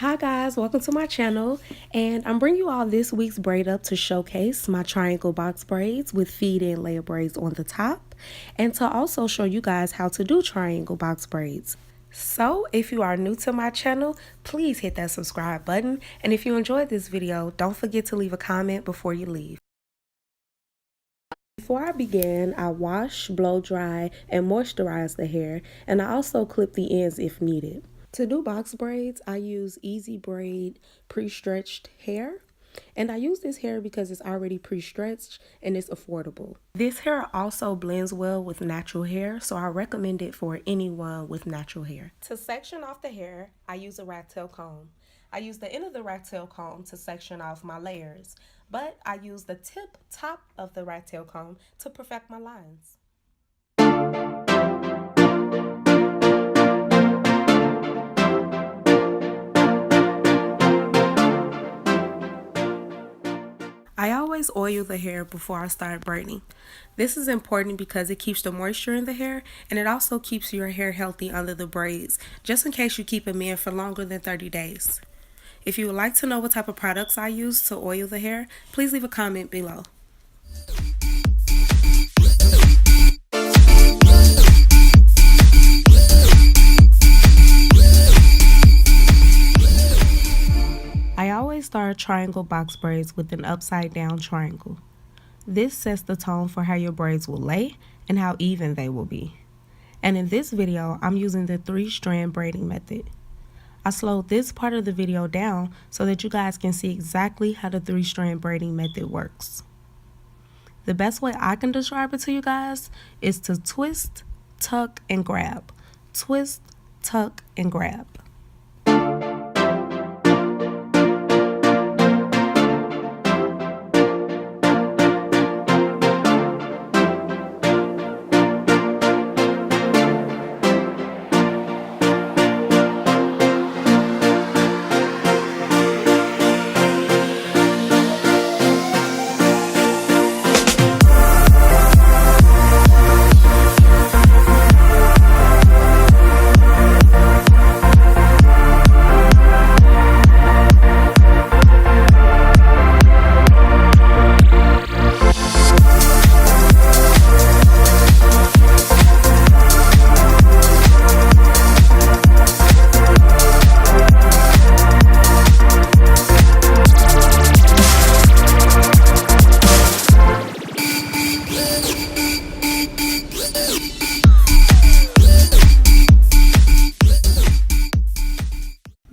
Hi guys, welcome to my channel, and I'm bringing you all this week's braid up to showcase my triangle box braids with feed in layer braids on the top, and to also show you guys how to do triangle box braids. So if you are new to my channel, please hit that subscribe button, and if you enjoyed this video, don't forget to leave a comment before you leave. Before I begin, I wash, blow dry, and moisturize the hair, and I also clip the ends if needed. To do box braids, I use Easy Braid pre-stretched hair. And I use this hair because it's already pre-stretched and it's affordable. This hair also blends well with natural hair, so I recommend it for anyone with natural hair. To section off the hair, I use a rat-tail comb. I use the end of the rat-tail comb to section off my layers, but I use the top of the rat-tail comb to perfect my lines. I always oil the hair before I start braiding. This is important because it keeps the moisture in the hair, and it also keeps your hair healthy under the braids, just in case you keep them in for longer than 30 days. If you would like to know what type of products I use to oil the hair, please leave a comment below. I always start triangle box braids with an upside down triangle. This sets the tone for how your braids will lay and how even they will be. And in this video, I'm using the 3-strand braiding method. I slowed this part of the video down so that you guys can see exactly how the 3-strand braiding method works. The best way I can describe it to you guys is to twist, tuck, and grab. Twist, tuck, and grab.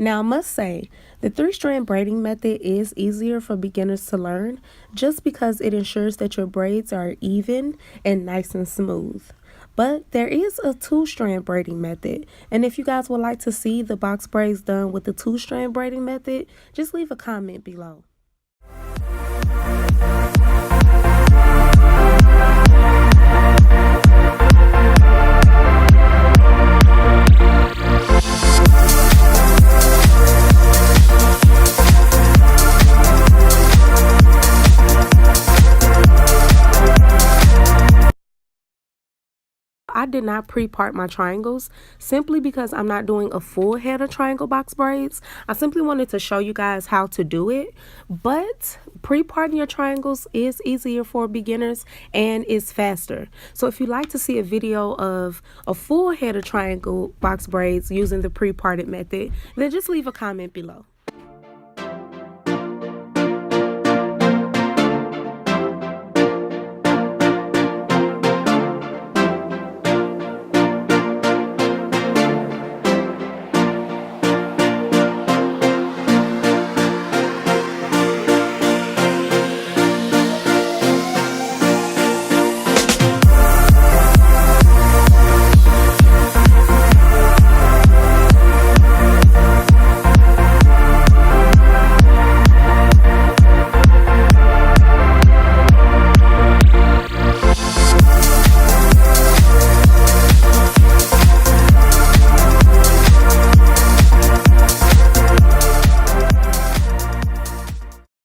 Now, I must say, the 3-strand braiding method is easier for beginners to learn just because it ensures that your braids are even and nice and smooth. But there is a 2-strand braiding method, and if you guys would like to see the box braids done with the 2-strand braiding method, just leave a comment below. I did not pre-part my triangles simply because I'm not doing a full head of triangle box braids. I simply wanted to show you guys how to do it, but pre-parting your triangles is easier for beginners and is faster. So if you'd like to see a video of a full head of triangle box braids using the pre-parted method, then just leave a comment below.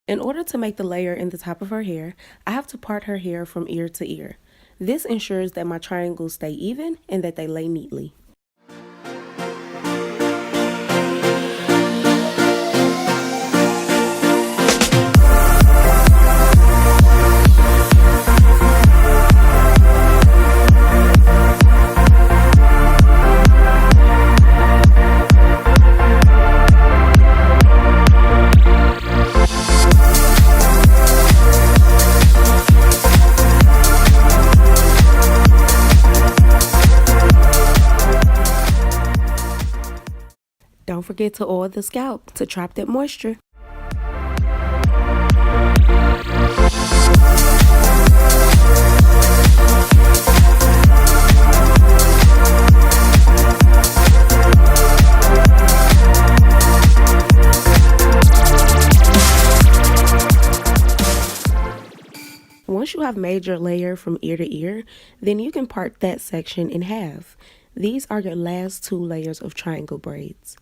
In order to make the layer in the top of her hair, I have to part her hair from ear to ear. This ensures that my triangles stay even and that they lay neatly. forget to oil the scalp to trap that moisture. Once you have made your layer from ear to ear, then you can part that section in half. These are your last 2 layers of triangle braids.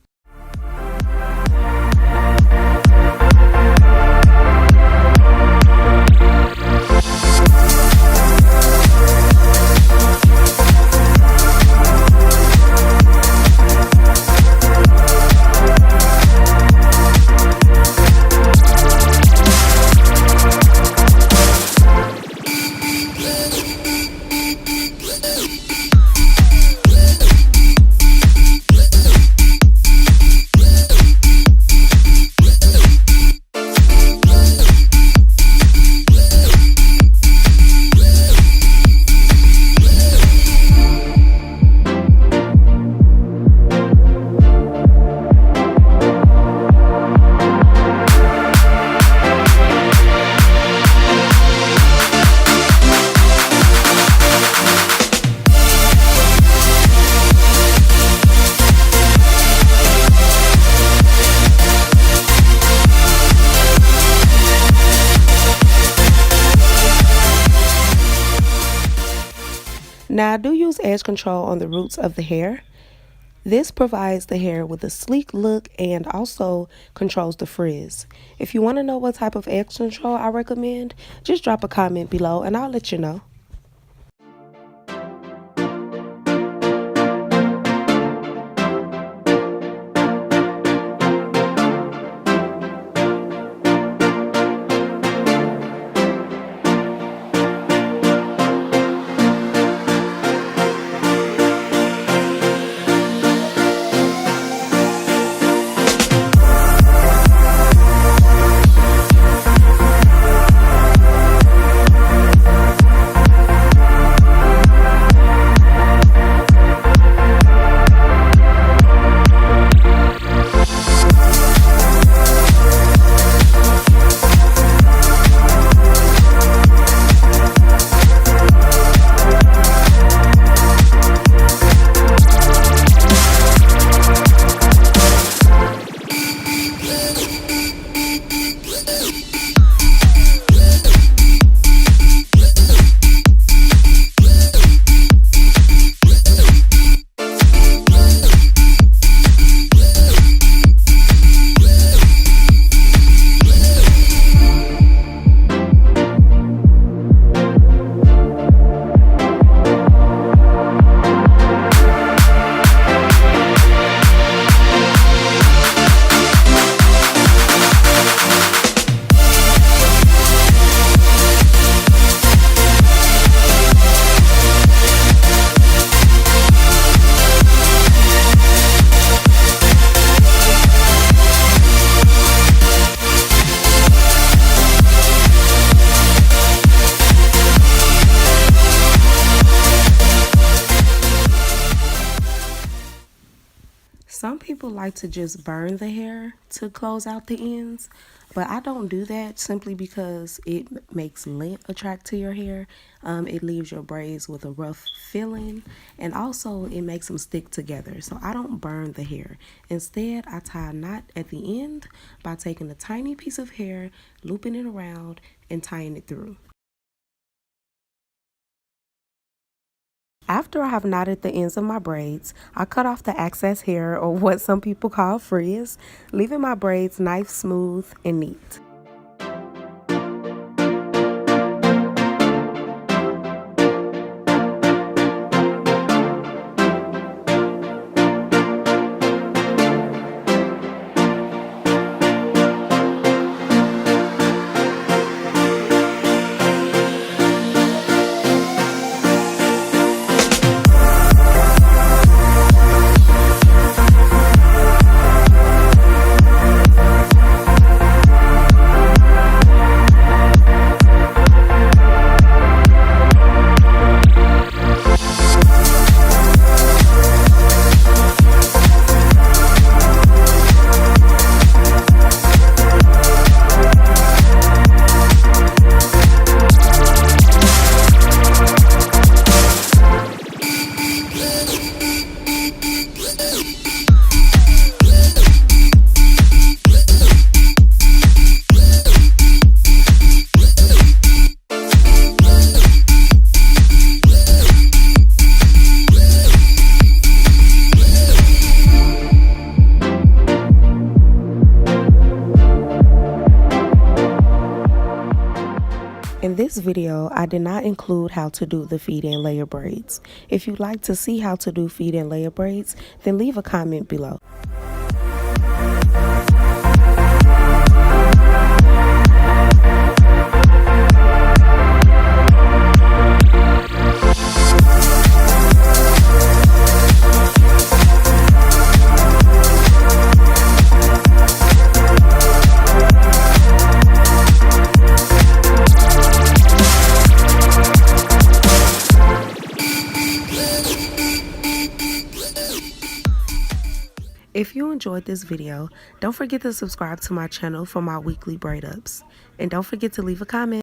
Now I do use edge control on the roots of the hair. This provides the hair with a sleek look and also controls the frizz. If you want to know what type of edge control I recommend, just drop a comment below and I'll let you know. Some people like to just burn the hair to close out the ends, but I don't do that simply because it makes lint attract to your hair. It leaves your braids with a rough feeling, and also it makes them stick together. So I don't burn the hair. Instead, I tie a knot at the end by taking a tiny piece of hair, looping it around, and tying it through. After I have knotted the ends of my braids, I cut off the excess hair, or what some people call frizz, leaving my braids nice, smooth, and neat. In this video, I did not include how to do the feed and layer braids. If you'd like to see how to do feed and layer braids, then leave a comment below. If you enjoyed this video, don't forget to subscribe to my channel for my weekly braid ups. And don't forget to leave a comment.